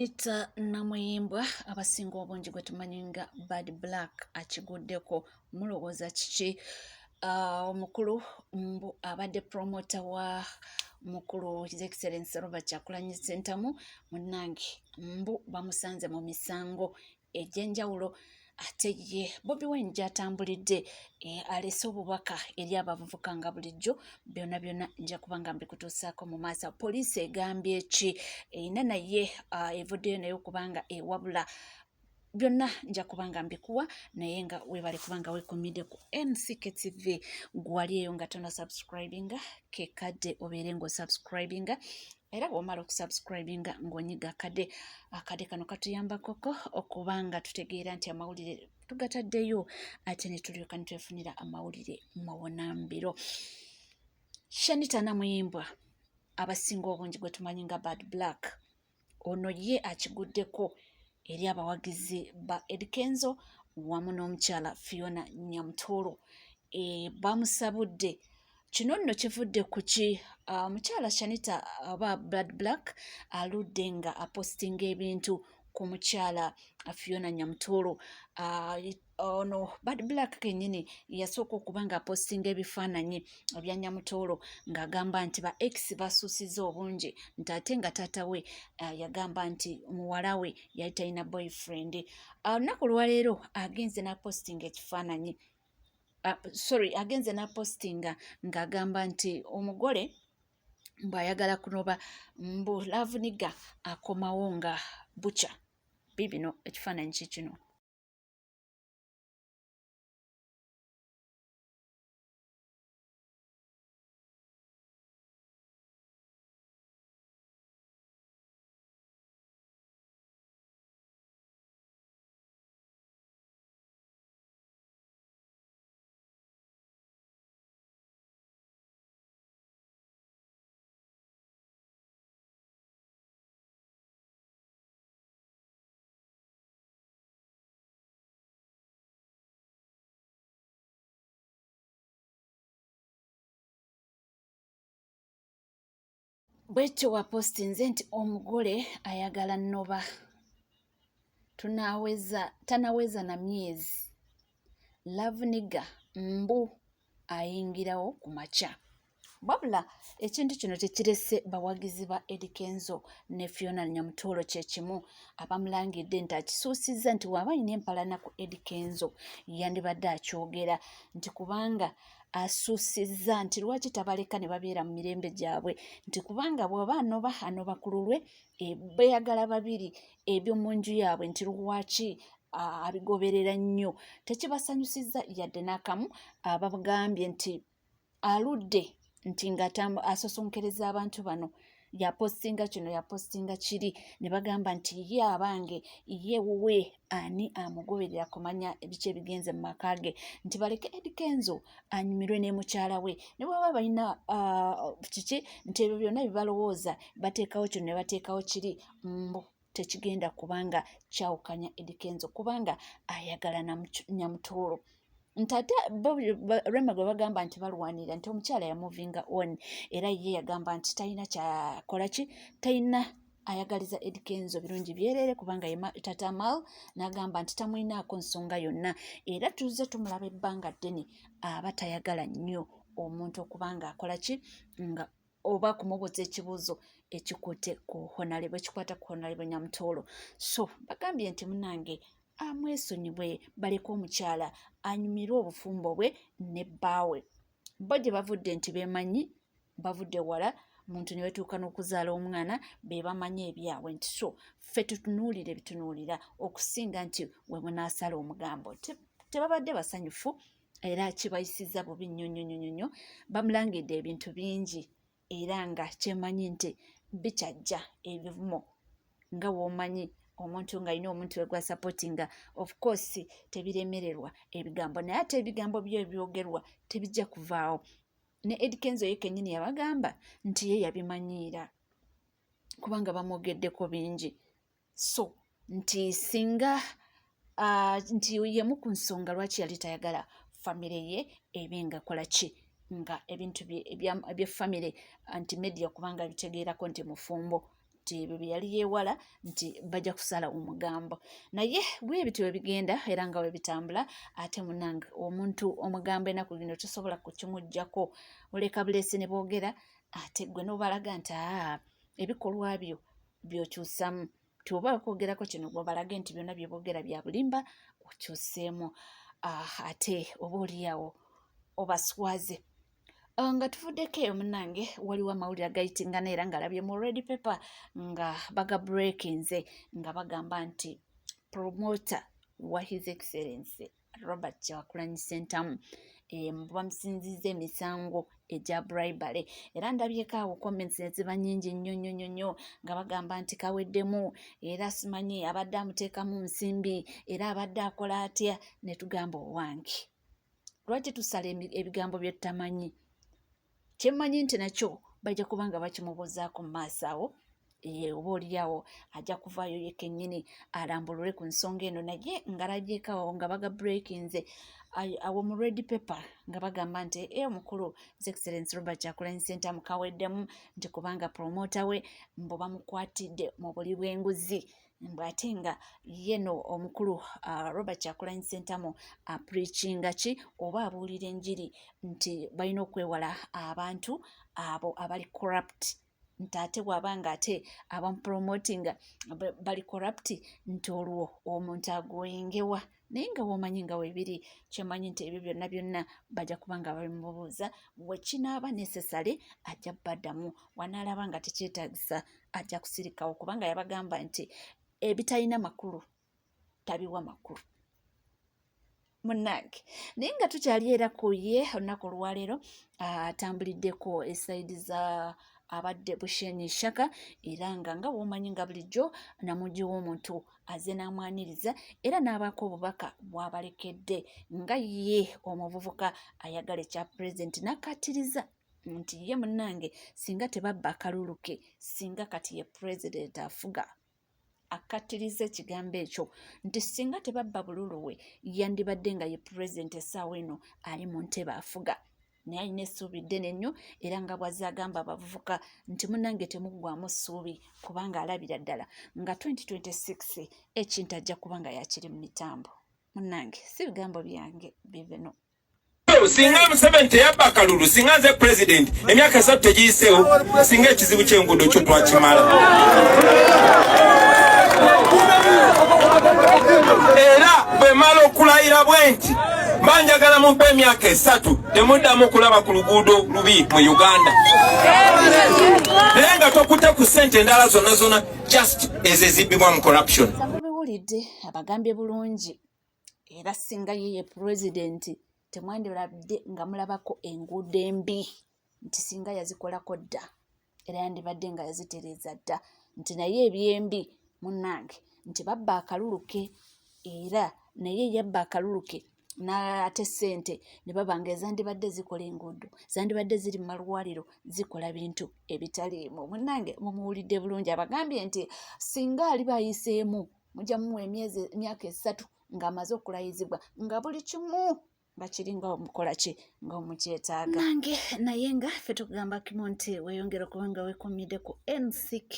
Ita Namuyimbwa abasinga obungi gwe tumanyi nga Bad Black akiguddeko mulowooza kiki? Omukulu mbu abadde promota wa mukulu His Excellency Robert Kyagulanyi Ssentamu munnange mbu bamusanze mu misango egy'enjawulo. Ate ye Bobi Wine gy'atambulidde alese obubaka eri abavubuka nga bulijjo byonna byonna nja kuba nga mbikutuusaako mu maaso. Poliisi egambye ki? Eyina naye evuddeyo naye okubanga ewabula byonna nja kuba nga mbikuwa naye nga weebale kubanga weekumidde ku NCK TV. Gwali eyo nga tona subscribinga kekadde obeere ng'osubscribinga era bw'omala okusubscribinga ng'onyiga akade kano katuyambakoko okubanga tutegeera nti amawulire tugataddeyo ate ne tulyoka ne twefunira amawulire mawonambiro. Shanitah Namuyimbwa abasinga obungi gwe tumanyi nga Bad Black, ono ye akiguddeko eri abawagizi ba Eddy Kenzo wamu n'omukyala Fiona Nyamutoolo. Bamusabudde kino nno kivudde ku ki? Omukyala Shanitah aba Bad Black aludde nga apostinga ebintu ku mukyala Fiona Nyamutoolo. Ono Bad Black kennyini yasooka okuba nga apostinga ebifaananyi ebya Nyamutoolo ng'agamba nti ba ex basuusiza obungi nti ate nga taata we yagamba nti muwala we yali talina boyfriend. Olunaku lwaleero agenze n'apostinga ekifaananyi agenze n'apostinga ng'agamba nti omugole bw'ayagala kunoba mbu Love Nigga akomawo nga bukya. Biibino ekifaananyi kikino. Bwetyo wapostinze nti omugole ayagala nnoba tanaweza na myezi, Love Nigga mbu ayingirawo ku makya. Wabula ekintu kino tekirese bawagizi ba Eddy Kenzo ne Fiona Nyamutoolo kye kimu abamulangidde nti akisuusizza nti waba alina empalana ku Eddy Kenzo yandibadde akyogera nti kubanga asuusizza nti lwaki tabaleka ne babeera mu mirembe gyabwe, nti kubanga bw'oba anoba ku lulwe beeyagala babiri eby'omu nju yaabwe nti lwaki abigoberera nnyo. Tekibasanyusizza yadde n'akamu. Abagambye nti aludde nti asosonkereza abantu bano yapostinga kino yapostinga kiri ne bagamba nti ye abange ye wuwe ani amugoberera kumanya ebiki ebigenze mu maka ge, nti baleke Eddy Kenzo anyumirwe ne mukyala we ne bwaba balina kiki nti ebyo byonna bibalowooza bateekawo kino ne bateekawo kiri mbu tekigenda kubanga kyawukanya Eddy Kenzo kubanga ayagala na Nyamutoolo. Nti ate Rema gwe bagamba nti balwanira nti omukyala yamuvinga on era ye yagamba nti talina kyakola ki, talina ayagaliza Eddy Kenzo birungi byerere kubanga tata Mal n'agamba nti tamulinaako nsonga yonna era tuzze tumulaba ebbanga ddene aba tayagala nnyo omuntu okubanga akola ki nga oba kumubuuza ekibuuzo ekikwata ku Honorable Nyamutoolo. So bagambye nti munnange amwesonyiwe baleka omukyala anyumirwe obufumbo bwe ne bbaawe. Bo gye bavudde nti beemanyi bavudde wala muntu ne wetuuka n'okuzaala omwana be bamanyi ebyabwe nti so ffe tutunuulire bitunuulira okusinga nti we munaasala omugambo. Tebabadde basanyufu era kibayisizza bubi nnyo. Bamulangidde ebintu bingi era nga kyemanyi nti bikyajja ebivumo nga w'omanyi omuntu ng'alina omuntu we gwa supportinga, of course tebiremererwa ebigambo naye ate ebigambo byo ebyogerwa tebijja kuvaawo. Ne Eddy Kenzo ye kennyini yabagamba nti ye yabimanyiira kubanga bamwogeddeko bingi. So nti singa nti yemu ku nsonga lwaki yali tayagala famire ye ebenga kola ki nga ebintu bye family anti media kubanga bitegeerako nti mufumbo nti ebyo bye yali yeewala nti bajja kusala omugambo naye bwe bityo bwe bigenda era nga bwe bitambula ate munange omuntu omugambo enaku gino tosobola kukimuggyako oleka bulesi ne boogera ate gwe n'obalaga nti ebikolwa byo by'okyusamu ti oba bakwogerako kino bwebalage nti byonna bye boogera bya bulimba okyuseemu ate oba oliyawo obaswaze nga tuvuddeko eyo munnange waliwo amawulire agayitingana era ngaalabye mu red paper nga baga breakinze nga bagamba nti promoter wa his excellency Robert Kyagulanyi Ssentamu bamusinziza emisango egya bribery era ndabyeko awo comments eziba nnyingi nnyo nga bagamba nti kaweddemu era simanyi abadde amuteekamu nsimbi era abadde akola atya ne tugamba owange lwaki tusala ebigambo bye tutamanyi kyemmanyi nti nakyo bajja kuba nga bakimubuuzaako mu maaso awo oba oliyawo ajja kuvaayo ye kennyini alambulule ku nsonga eno naye ngalagyeko awo nga baga breakinze awo mu red paper nga bagamba nti omukulu His Excellency Robert Kyagulanyi Ssentamu kaweddemu nti kubanga promota we mbu bamukwatidde mu buli bw'enguzi ate nga yeno omukulu Robert Kyagulanyi Ssentamu apreachinga ki oba abuulira enjiri nti balina okwewala abantu abo abali corrupt nti ate bw'abanga ate abamupromotinga bali corrupt nti olwo omuntu agoyengewa naye nga womanyi nga weebiri kyemanyi nti ebyo byonna bajja kuba nga babimubuuza wekinaaba necessary ajja baddamu wanaalaba nga tekyetaagisa ajja kusirikawo kubanga yabagamba nti ebitalina makulu tabiwa makulu munnange naye nga tukyali era ku ye olunaku olwaleero atambuliddeko esaidi za abadde Bushenyi Shaka era nga womanyi nga bulijjo namugi w'omuntu aze n'amwaniriza era n'abaako obubaka bw'abalekedde nga ye omuvubuka ayagala ekya pulezidenti n'akkattiriza nti ye munnange singa tebabba akalulu ke singa kati ye pulezidenti afuga akkattiriza ekigambo ekyo nti singa tebabba bululu we yandibadde nga ye pulezidenti essaawa eno ali mu ntebe afuga naye alina essuubi ddene nnyo era nga bw'azze agamba abavubuka nti munnange temuggwaamu ssuubi kubanga alabira ddala nga 2026 ekintu ajja kuba nga yakiri mu mitambo munnange si bigambo byange bibino singa Museveni teyabba akalulu singa nze pulezidenti emyaka 3 tegiyiseewo singa ekizibu ky'enguudo kyo twakimala era bwe mala okulayira bwenti banjagala mumpe emyaka 3 temuddamu okulaba ku luguudo lubi mu Uganda naye nga tokutte ku ssente endala zonna just ezo ezibbibwa mu corruption biwulidde abagambye bulungi era singa ye pulezidenti temwandibadde nga mulabako enguudo embi nti singa yazikolako dda era yandibadde nga yazitereeza dda nti naye ebyembi munnange nti babba akalulu ke era naye yabba akalulu ke n'ate ssente ne baba nga ezandibadde zikola enguudo zandibadde ziri mu malwaliro zikola bintu ebitaliimu munnange mumuwulidde bulungi abagambye nti singa ali bayiseemu mujja mumuwa emyaka 3 ng'amaze okulayizibwa nga buli kimu bakiri nga omukola ki nga omukyetaaga nange naye nga ffe tukugamba kimu nti weeyongera okuba nga weekuumidde ku NCK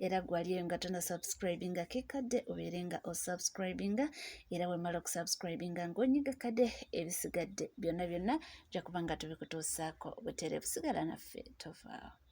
era gwaliyo nga tona subscribinga kikadde obeere nga osubscribinga era wemala okusubscribinga ng'onyiga kadde ebisigadde byonna ojja kuba nga tubikutuusaako butereevu sigala naffe tovaawo